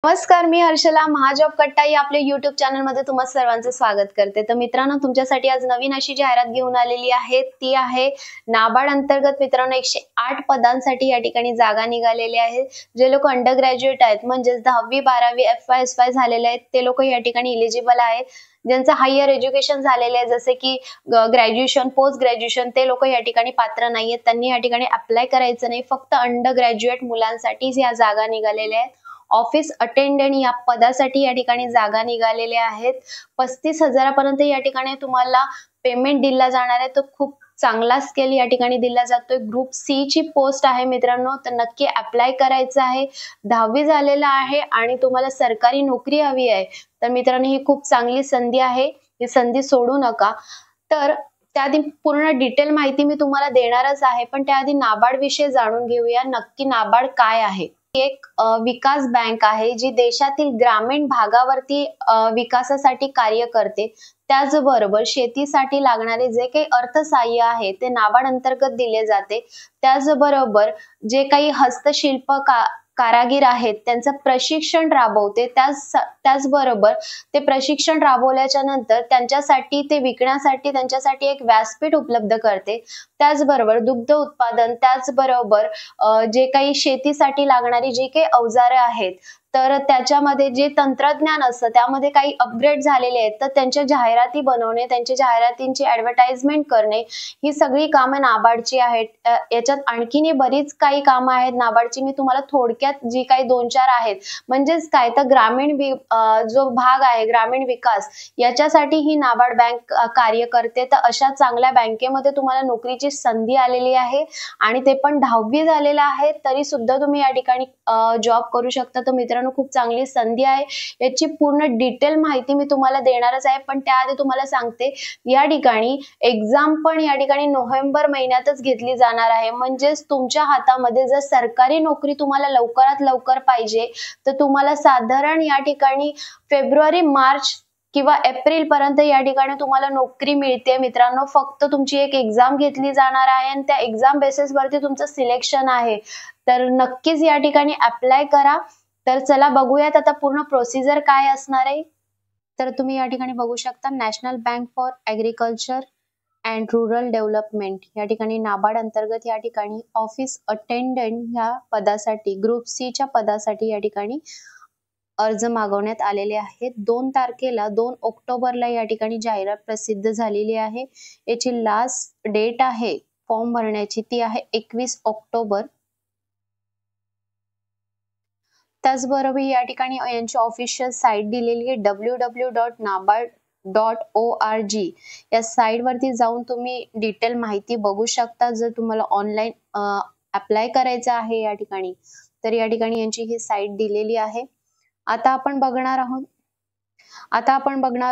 नमस्कार, मी हर्षला महाजॉब कट्टा या आपल्या YouTube चॅनल मध्ये तुम्हा सर्वांचं स्वागत करते। तर मित्रांनो, तुमच्यासाठी आज नवीन अशी जाहिरात घेऊन आलेली आहे, ती आहे नाबार्ड अंतर्गत मित्रांनो 108 पदांसाठी या ठिकाणी जागा निघालेल्या आहेत। जे लोक अंडर ग्रॅज्युएट आहेत म्हणजे 10वी 12वी FY SY झालेले आहेत ते लोक या ठिकाणी एलिजिबल आहेत। ज्यांचं हायर एज्युकेशन झालेले आहे जसे की ग्रॅज्युएशन पोस्ट ग्रॅज्युएशन ते लोक या ठिकाणी पात्र नाहीयेत, त्यांनी या ठिकाणी अप्लाय करायचं नाही। फक्त अंडर ग्रॅज्युएट मुलांसाठीच या जागा निघालेल्या आहेत। ऑफिस अटेंडंट या पदासाठी या ठिकाणी जागा निघालेल्या आहेत। 35,000 पर्यंत या ठिकाणी तुम्हाला पेमेंट दिला जाणार आहे। तो खूप चांगला स्केल या ठिकाणी दिला जातोय। ग्रुप सी ची पोस्ट आहे मित्रांनो, तर नक्की अप्लाय करायचं आहे। 10वी झालेला आहे आणि तुम्हाला सरकारी नोकरी हवी आहे तर मित्रांनो ही खूप चांगली संधी आहे, ही संधी सोडू नका। तर त्याआधी पूर्ण डिटेल माहिती मी तुम्हाला देणारच आहे, पण त्याआधी नाबार्ड विषयी जाणून घेऊया। नक्की नाबार्ड काय आहे? एक विकास बँक आहे जी देशातील ग्रामीण भागावरती विकासासाठी कार्य करते। त्याचबरोबर शेतीसाठी लागणारे जे काही अर्थसहाय्य आहे ते नाबार्ड अंतर्गत दिले जाते। त्याचबरोबर जे काही हस्तशिल्प कारागीर आहेत त्यांचं प्रशिक्षण राबवते। त्याचबरोबर ते प्रशिक्षण राबवल्याच्या नंतर त्यांच्यासाठी ते विकण्यासाठी त्यांच्यासाठी एक व्यासपीठ उपलब्ध करते। त्याचबरोबर दुग्ध उत्पादन, त्याचबरोबर जे काही शेतीसाठी लागणारी जी काही अवजारे आहेत तर त्याच्यामध्ये जे तंत्रज्ञान असतं त्यामध्ये काही अपग्रेड झालेले आहेत तर त्यांच्या जाहिराती बनवणे, त्यांच्या जाहिरातींची ऍडव्हर्टाइजमेंट करणे ही सगळी कामं नाबार्डची आहेत। याच्यात आणखीनही बरीच काही कामं आहेत नाबार्डची, मी तुम्हाला थोडक्यात जी काही 2-4 आहेत म्हणजेच काय तर ग्रामीण जो भाग आहे ग्रामीण विकास याच्यासाठी ही नाबार्ड बँक कार्य करते। तर अशा चांगल्या बँकेमध्ये तुम्हाला नोकरीची संधी आलेली आहे आणि ते पण 10वी झालेला आहे तरी सुद्धा तुम्ही या ठिकाणी जॉब करू शकता। तर मित्रांनो खूप चांगली संधी आहे, याची पूर्ण डिटेल माहिती मी तुम्हाला देणारच आहे। पण त्याआधी तुम्हाला सांगते या ठिकाणी एक्झाम पण या ठिकाणी नोव्हेंबर महिन्यातच घेतली जाणार आहे। म्हणजेच तुमच्या हातामध्ये जर सरकारी नोकरी तुम्हाला लवकरात लवकर पाहिजे तर तुम्हाला साधारण या ठिकाणी फेब्रुवारी मार्च किंवा एप्रिल पर्यंत या ठिकाणी तुम्हाला नोकरी मिळते मित्रांनो। फक्त तुमची एक एक्झाम घेतली जाणार आहे आणि त्या एक्झाम बेसिस वरती तुमचं सिलेक्शन आहे, तर नक्कीच या ठिकाणी अप्लाय करा। तर चला बघूयात आता पूर्ण प्रोसिजर काय असणार आहे। तर तुम्ही या ठिकाणी बघू शकता national bank for agriculture and rural development या ठिकाणी नाबार्ड अंतर्गत या ठिकाणी ऑफिस अटेंडंट ह्या पदासाठी ग्रुप सी च्या पदासाठी या ठिकाणी अर्ज मागवण्यात आलेले आहेत। 2 तारखेला 2 ऑक्टोबरला या ठिकाणी जाहिरात प्रसिद्ध झालेली आहे। याची लास्ट डेट आहे फॉर्म भरण्याची ती आहे 21 ऑक्टोबर। त्याचबरोबर या ठिकाणी यांची ऑफिशियल साईट दिलेली आहे www.nabard.org या साईट वरती जाऊन तुम्ही डिटेल माहिती बघू शकता। जर तुम्हाला ऑनलाईन अप्लाय करायचं आहे या ठिकाणी तर या ठिकाणी यांची ही साईट दिलेली आहे। आता आपण बघणार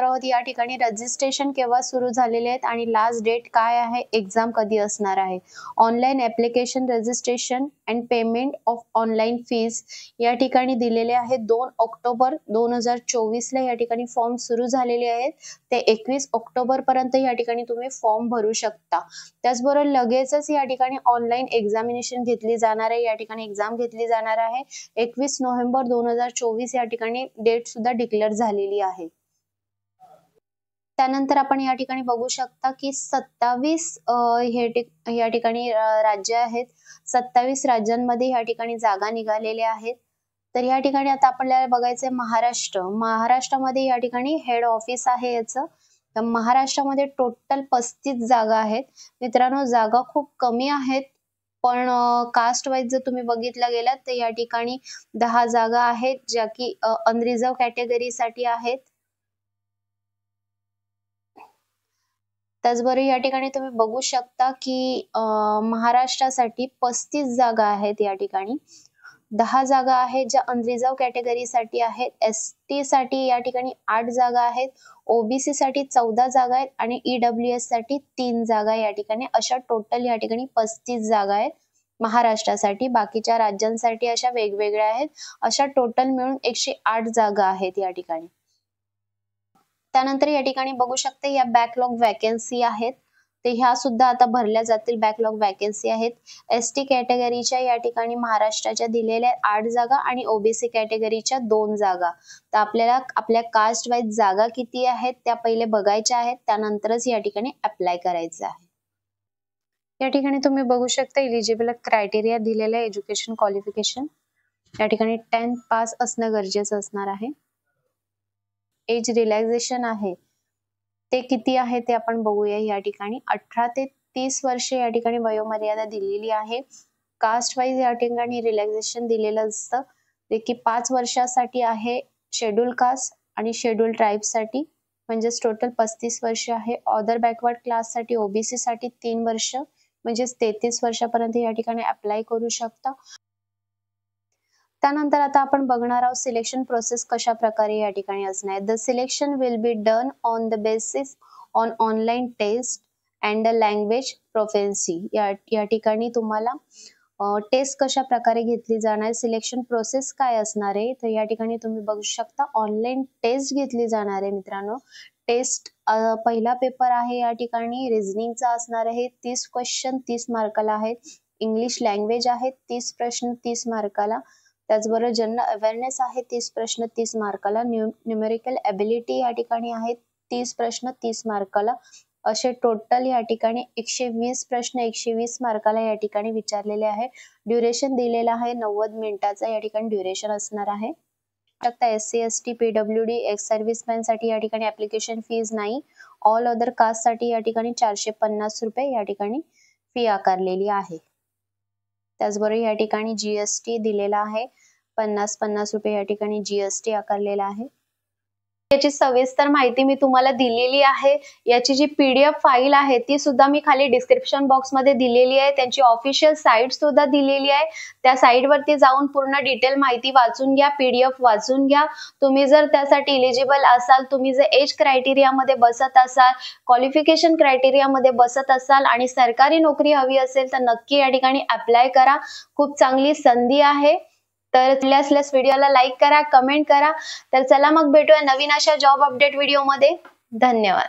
आहोत या ठिकाणी रजिस्ट्रेशन केव्हा सुरू झालेले आहेत आणि लास्ट डेट काय आहे, एक्झाम कधी असणार आहे। Online application registration and payment of online fees या ठिकाणी दिलेले आहेत। 2 ऑक्टोबर 2024 ला या ठिकाणी फॉर्म सुरू झालेले आहेत, ते 21 ऑक्टोबर पर्यंत या ठिकाणी तुम्ही फॉर्म भरू शकता। त्याचबरोबर लगेचच या ठिकाणी ऑनलाईन एक्झामिनेशन घेतली जाणार आहे, या ठिकाणी एक्झाम घेतली जाणार आहे। 21 नोव्हेंबर 2024 या ठिकाणी डेट सुद्धा डिक्लेअर झालेली आहे। त्यानंतर आपण या ठिकाणी बघू शकता की 27 या ठिकाणी राज्य आहेत। 27 राज्यांमध्ये या ठिकाणी जागा निघालेल्या आहेत। तर या ठिकाणी आता आपल्याला बघायचंय महाराष्ट्रामध्ये या ठिकाणी हेड ऑफिस आहे याचं। तर महाराष्ट्रामध्ये टोटल 35 जागा आहेत मित्रांनो। जागा खूप कमी आहेत पण कास्ट वाईज जर तुम्ही बघितलं गेलात तर या ठिकाणी 10 जागा आहेत ज्या की अनरिझर्व कॅटेगरीसाठी आहेत। त्याचबरोबर या ठिकाणी तुम्ही बघू शकता की महाराष्ट्रासाठी 35 जागा आहेत। या ठिकाणी 10 जागा आहेत ज्या अनरिझर्व कॅटेगरीसाठी आहेत। ST साठी या ठिकाणी 8 जागा आहेत, OBC साठी 14 जागा आहेत आणि EWS साठी 3 जागा या ठिकाणी। अशा टोटल या ठिकाणी 35 जागा आहेत महाराष्ट्रासाठी। बाकीच्या राज्यांसाठी अशा वेगवेगळ्या आहेत। अशा टोटल मिळून 108 जागा आहेत या ठिकाणी। त्यानंतर या ठिकाणी बघू शकता या बॅकलॉग वॅकन्सी आहेत। ते ह्या सुद्धा आता भरल्या जातील, बॅकलॉग वॅकन्सी आहेत. ST कॅटेगरीच्या या ठिकाणी महाराष्ट्राच्या दिलेल्या 8 जागा आणि OBC कॅटेगरीच्या 2 जागा. तर आपल्याला आपल्या कास्ट वाईज जागा किती आहेत त्या पहिले बघायच्या आहेत, त्यानंतरच या ठिकाणी अप्लाय करायचं आहे. या ठिकाणी तुम्ही बघू शकता इलिजिबल क्रायटेरिया दिलेला आहे. एज्युकेशन क्वालिफिकेशन या ठिकाणी 10th पास असणं गरजेचं असणार आहे. एज रिलॅक्सेशन आहे ते किती आहे ते आपण बघूया. या ठिकाणी 18 ते 30 वर्ष या ठिकाणी वयोमर्यादा दिलेली आहे. कास्ट वाईज या ठिकाणी रिलॅक्सेशन दिलेलं असतं जे की 5 वर्षासाठी आहे शेड्यूल कास्ट आणि शेड्यूल ट्राईब साठी, म्हणजेच टोटल 35 वर्ष आहे. अदर बॅकवर्ड क्लास साठी OBC साठी 3 वर्ष म्हणजेच 33 वर्षापर्यंत या ठिकाणी अप्लाय करू शकता. त्यानंतर आता आपण बघणार आहोत सिलेक्शन प्रोसेस कशा प्रकारे या ठिकाणी असणार आहे. The selection will be done on the basis on online test and the language proficiency. या ठिकाणी तुम्हाला टेस्ट कशा प्रकारे घेतली जाणार, सिलेक्शन प्रोसेस काय असणार आहे. तर या ठिकाणी तुम्ही बघू शकता ऑनलाईन टेस्ट घेतली जाणार आहे मित्रांनो. टेस्ट पहिला पेपर आहे या ठिकाणी रिझनिंगचा असणार आहे. 30 क्वेश्चन 30 मार्काला आहेत. इंग्लिश लँग्वेज आहे 30 प्रश्न 30 मार्काला. त्याचबरोबर जनरल अवेअरनेस आहे 30 प्रश्न 30 मार्काला. न्यूमेरिकल एबिलिटी या ठिकाणी आहेत 30 प्रश्न 30 मार्काला. असे टोटल या ठिकाणी 120 प्रश्न 120 मार्काला या ठिकाणी विचारलेले आहे. ड्युरेशन दिलेला आहे 90 मिनिटाचा या ठिकाणी ड्युरेशन असणार आहे. SC ST PWD ex serviceman साठी या ठिकाणी ऍप्लिकेशन फीज नाही. ऑल अदर कास्ट साठी या ठिकाणी 450 रुपये या ठिकाणी फी आकारलेली आहे. त्याचबरोबर या ठिकाणी GST दिलेला आहे 50 रुपये या ठिकाणी GST आकारलेला आहे. याची सविस्तर माहिती मी तुम्हाला दिलेली आहे. याची जी PDF फाईल आहे ती सुद्धा मी खाली डिस्क्रिप्शन बॉक्स मध्ये दिलेली आहे. त्यांची ऑफिशियल साईट सुद्धा दिलेली आहे. त्या साईट वरती जाऊन पूर्ण डिटेल माहिती वाचून घ्या, PDF वाचून घ्या. तुम्ही जर त्यासाठी इलिजिबल असाल, तुम्ही जर एज क्रायटेरिया मध्ये बसत असाल, क्वालिफिकेशन क्रायटेरिया मध्ये बसत असाल आणि सरकारी नोकरी हवी असेल तर नक्की या ठिकाणी अप्लाय करा. खूप चांगली संधी आहे. तर असल्यास व्हिडिओला लाईक करा, कमेंट करा. तर चला मग भेटूया नवीन अशा जॉब अपडेट व्हिडिओ मध्ये. धन्यवाद.